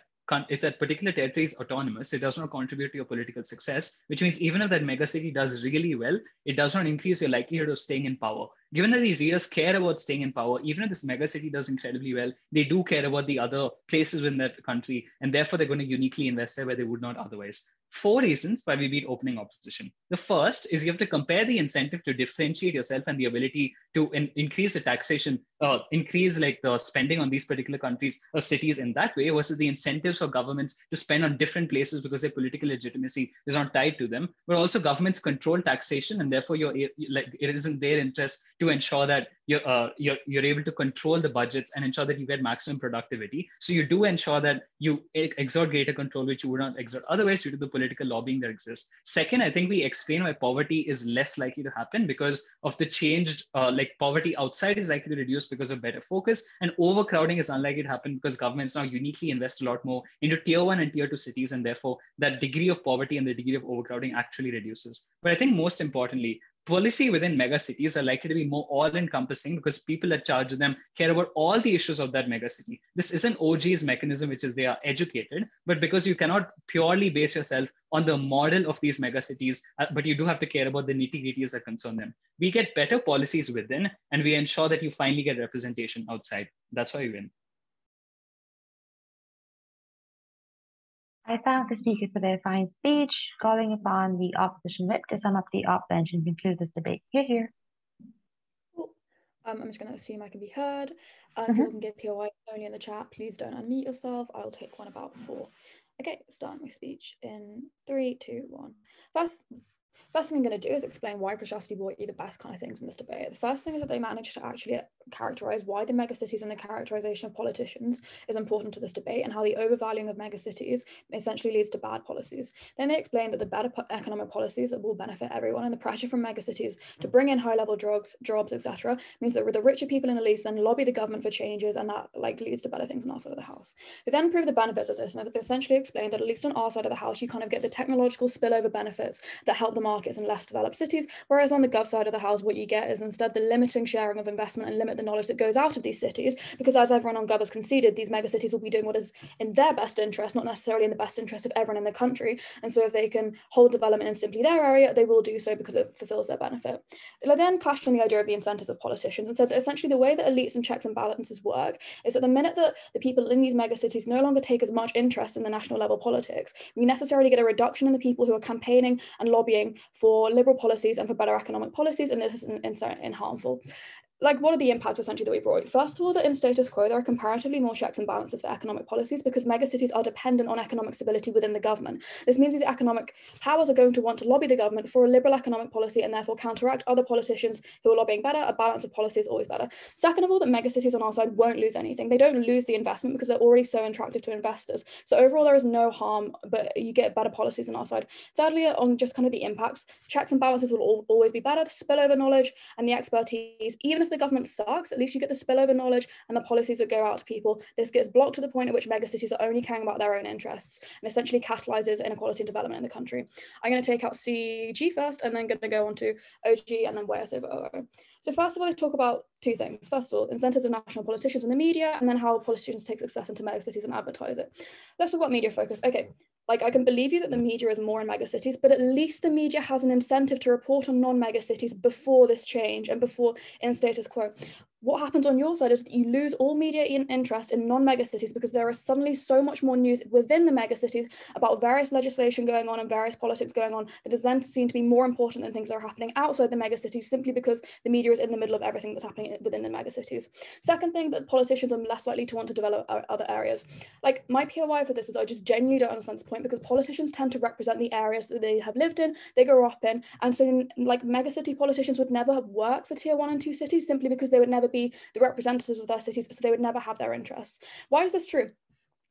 particular territory is autonomous, it does not contribute to your political success, which means even if that megacity does really well, it does not increase your likelihood of staying in power. Given that these leaders care about staying in power, even if this megacity does incredibly well, they do care about the other places within that country, and therefore they're going to uniquely invest there where they would not otherwise. 4 reasons why we beat opening opposition. The first is you have to compare the incentive to differentiate yourself and the ability to increase the taxation, increase like the spending on these particular countries or cities in that way versus the incentives for governments to spend on different places because their political legitimacy is not tied to them. But also governments control taxation, and therefore it is in their interest to ensure that you're able to control the budgets and ensure that you get maximum productivity. So you do ensure that you exert greater control, which you would not exert otherwise due to the political lobbying that exists. Second, I think we explain why poverty is less likely to happen because of the changed, poverty outside is likely to reduce because of better focus, and overcrowding is unlikely to happen because governments now uniquely invest a lot more into tier 1 and tier 2 cities, and therefore that degree of poverty and the degree of overcrowding actually reduces. But I think most importantly, policy within megacities are likely to be more all-encompassing because people that charge them care about all the issues of that megacity. This isn't OG's mechanism, which is they are educated, but because you cannot purely base yourself on the model of these megacities, but you do have to care about the nitty-gritties that concern them. We get better policies within, and we ensure that you finally get representation outside. That's why we win. I thank the speaker for their fine speech, calling upon the opposition whip to sum up the op bench and conclude this debate. Hear. Cool. I'm just going to assume I can be heard. People can give POI only in the chat. Please don't unmute yourself. I'll take one about 4. Okay, start my speech in 3, 2, 1. First thing I'm going to do is explain why Prashasti brought you the best kind of things in this debate. The first thing is that they managed to actually characterize why the megacities and the characterization of politicians is important to this debate and how the overvaluing of megacities essentially leads to bad policies. Then they explained that the better economic policies that will benefit everyone, and the pressure from megacities to bring in high-level jobs, etc., means that the richer people in Elise then lobby the government for changes, and that leads to better things on our side of the house. They then proved the benefits of this, and they essentially explained that at least on our side of the house, you kind of get the technological spillover benefits that help the markets in less developed cities, whereas on the gov side of the house, what you get is instead the limiting sharing of investment and limit the knowledge that goes out of these cities, because as everyone on Gov has conceded, these megacities will be doing what is in their best interest, not necessarily in the best interest of everyone in the country. And so if they can hold development in simply their area, they will do so because it fulfills their benefit. They then clashed on the idea of the incentives of politicians and said that essentially the way that elites and checks and balances work is that the minute that the people in these megacities no longer take as much interest in the national level politics, we necessarily get a reduction in the people who are campaigning and lobbying for liberal policies and for better economic policies, and this is harmful. Like, what are the impacts essentially that we brought? First of all, that in status quo, there are comparatively more checks and balances for economic policies because megacities are dependent on economic stability within the government. This means these economic powers are going to want to lobby the government for a liberal economic policy and therefore counteract other politicians who are lobbying better. A balance of policy is always better. Second of all, that megacities on our side won't lose anything. They don't lose the investment because they're already so attractive to investors. So overall, there is no harm, but you get better policies on our side. Thirdly, on just kind of the impacts, checks and balances will always be better. The spillover knowledge and the expertise, even if the government sucks, at least you get the spillover knowledge and the policies that go out to people. This gets blocked to the point at which megacities are only caring about their own interests and essentially catalyzes inequality and development in the country. I'm going to take out CG first and then going to go on to OG and then YS over OO. So first of all, let's talk about two things. First of all, incentives of national politicians and the media, and then how politicians take success into megacities and advertise it. Let's talk about media focus. Okay, like I can believe you that the media is more in megacities, but at least the media has an incentive to report on non-megacities before this change and before in status quo. What happens on your side is that you lose all media interest in non-megacities because there is suddenly so much more news within the megacities about various legislation going on and various politics going on that is then seen to be more important than things that are happening outside the megacities simply because the media is in the middle of everything that's happening within the megacities. Second thing, that politicians are less likely to want to develop other areas. Like my POI for this is I just genuinely don't understand this point because politicians tend to represent the areas that they have lived in, they grew up in, and so like megacity politicians would never work for tier 1 and 2 cities simply because they would never be the representatives of their cities, so they would never have their interests. Why is this true?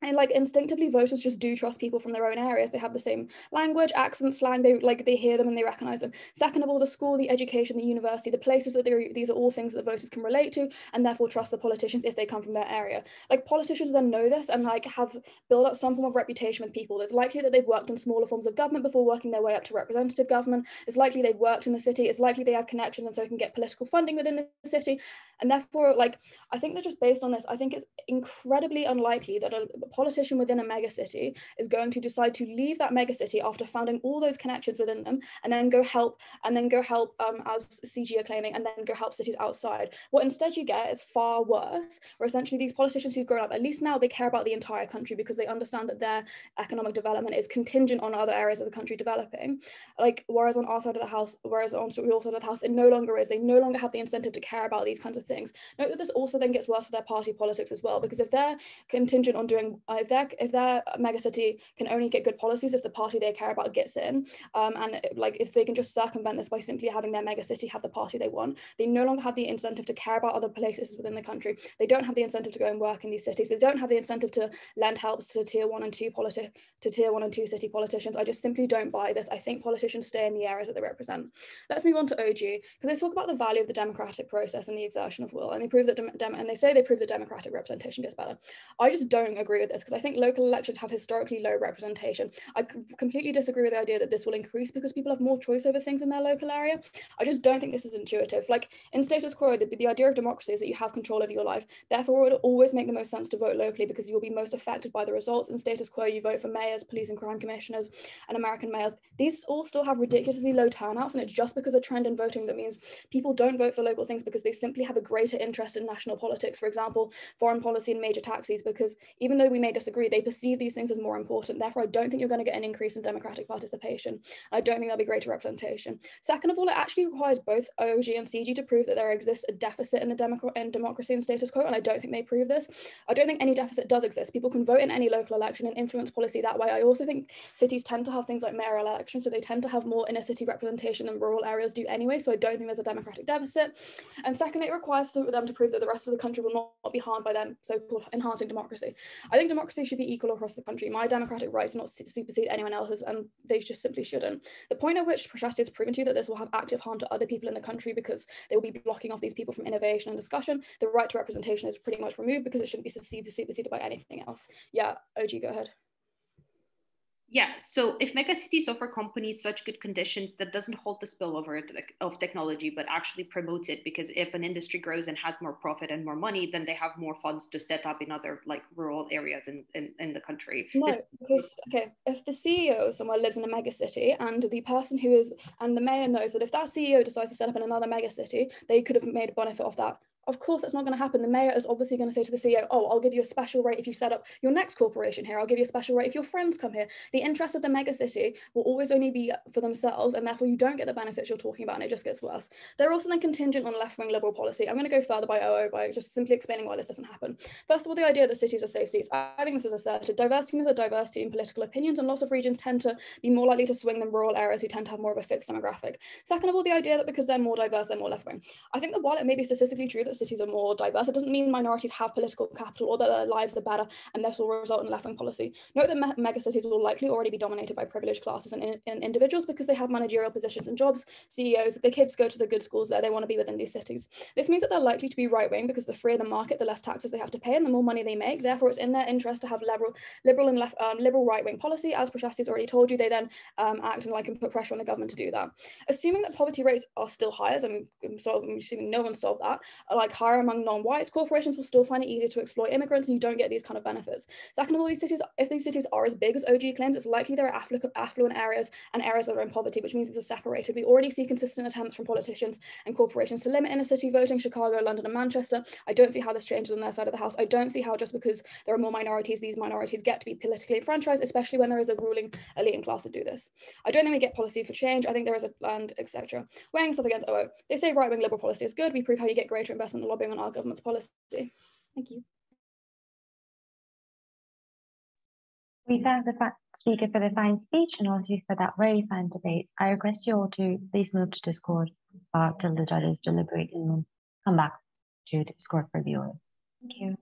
And like instinctively, voters just do trust people from their own areas. They have the same language, accent, slang. They hear them and they recognize them. Second of all, the school, the education, the university, the places that these are all things that voters can relate to, and therefore trust the politicians if they come from their area. Like politicians then know this and like have built up some form of reputation with people. It's likely that they've worked in smaller forms of government before working their way up to representative government. It's likely they've worked in the city. It's likely they have connections and so can get political funding within the city. And therefore, like I think that just based on this, I think it's incredibly unlikely that a politician within a megacity is going to decide to leave that megacity after founding all those connections within them and then go help as CG are claiming, and then go help cities outside. What instead you get is far worse, where essentially these politicians who've grown up, at least now they care about the entire country because they understand that their economic development is contingent on other areas of the country developing. Like whereas on our side of the house, whereas on your side of the house, it no longer is. They no longer have the incentive to care about these kinds of things. Note that this also then gets worse for their party politics as well, because if they're contingent on doing, if their megacity can only get good policies if the party they care about gets in, and like if they can just circumvent this by simply having their megacity have the party they want, they no longer have the incentive to care about other places within the country. They don't have the incentive to go and work in these cities. They don't have the incentive to lend helps to tier 1 and 2 city politicians. I just simply don't buy this. I think politicians stay in the areas that they represent. Let's move on to OG, because they talk about the value of the democratic process and the exertion of will, and they prove that they say they prove that democratic representation gets better. I just don't agree with this because I think local elections have historically low representation. I completely disagree with the idea that this will increase because people have more choice over things in their local area. I just don't think this is intuitive. Like in status quo, the idea of democracy is that you have control over your life. Therefore, it will always make the most sense to vote locally because you will be most affected by the results. In status quo, you vote for mayors, police and crime commissioners, and American mayors. These all still have ridiculously low turnouts, and it's just because of trend in voting that means people don't vote for local things because they simply have a greater interest in national politics. For example, foreign policy and major taxes, because even though we may disagree, they perceive these things as more important. Therefore, I don't think you're going to get an increase in democratic participation. I don't think there'll be greater representation. Second of all, it actually requires both OG and CG to prove that there exists a deficit in democracy and status quo, and I don't think they prove this. I don't think any deficit does exist. People can vote in any local election and influence policy that way. I also think cities tend to have things like mayoral elections, so they tend to have more inner city representation than rural areas do anyway, so I don't think there's a democratic deficit. And secondly, it requires them to prove that the rest of the country will not be harmed by them so-called enhancing democracy. I think democracy should be equal across the country. My democratic rights do not supersede anyone else's, and they just simply shouldn't. The point at which Prashasti has proven to you that this will have active harm to other people in the country because they will be blocking off these people from innovation and discussion, the right to representation is pretty much removed because it shouldn't be superseded by anything else. Yeah, OG, go ahead. Yeah, so if megacities offer companies such good conditions, that doesn't hold the spillover of technology, but actually promotes it, because if an industry grows and has more profit and more money, then they have more funds to set up in other like rural areas in the country. No, because, okay, if the CEO somewhere lives in a megacity and the person who is, and the mayor knows that if that CEO decides to set up in another megacity, they could have made a benefit off that. Of course, that's not going to happen. The mayor is obviously going to say to the CEO, oh, I'll give you a special rate if you set up your next corporation here. I'll give you a special rate if your friends come here. The interest of the megacity will always only be for themselves, and therefore you don't get the benefits you're talking about, and it just gets worse. They're also then contingent on left-wing liberal policy. I'm going to go further by OO by just simply explaining why this doesn't happen. First of all, the idea that cities are safe seats. I think this is asserted. Diversity means a diversity in political opinions, and lots of regions tend to be more likely to swing than rural areas who tend to have more of a fixed demographic. Second of all, the idea that because they're more diverse, they're more left-wing. I think that while it may be statistically true that cities are more diverse, it doesn't mean minorities have political capital or that their lives are better and this will result in left-wing policy. Note that megacities will likely already be dominated by privileged classes and individuals because they have managerial positions and jobs, CEOs, the kids go to the good schools there, they want to be within these cities. This means that they're likely to be right-wing because the freer the market, the less taxes they have to pay and the more money they make. Therefore, it's in their interest to have liberal and liberal right-wing policy. As Prashasti has already told you, they then act and can put pressure on the government to do that. Assuming that poverty rates are still high, as I'm assuming no one solved that, like higher among non-whites, corporations will still find it easier to exploit immigrants and you don't get these kind of benefits. Second of all, if these cities are as big as OG claims, it's likely there are affluent areas and areas that are in poverty, which means it's separated. We already see consistent attempts from politicians and corporations to limit inner city voting, Chicago, London and Manchester. I don't see how this changes on their side of the house. I don't see how just because there are more minorities, these minorities get to be politically enfranchised, especially when there is a ruling elite and class to do this. I don't think we get policy for change. I think there is a land, etc. Weighing stuff against OO. They say right-wing liberal policy is good. We prove how you get greater investment and lobbying on our government's policy. Thank you. We thank the speaker for the fine speech and also for that very fine debate. I request you all to please move to Discord till the judges deliberate and come back to Discord for the order. Thank you.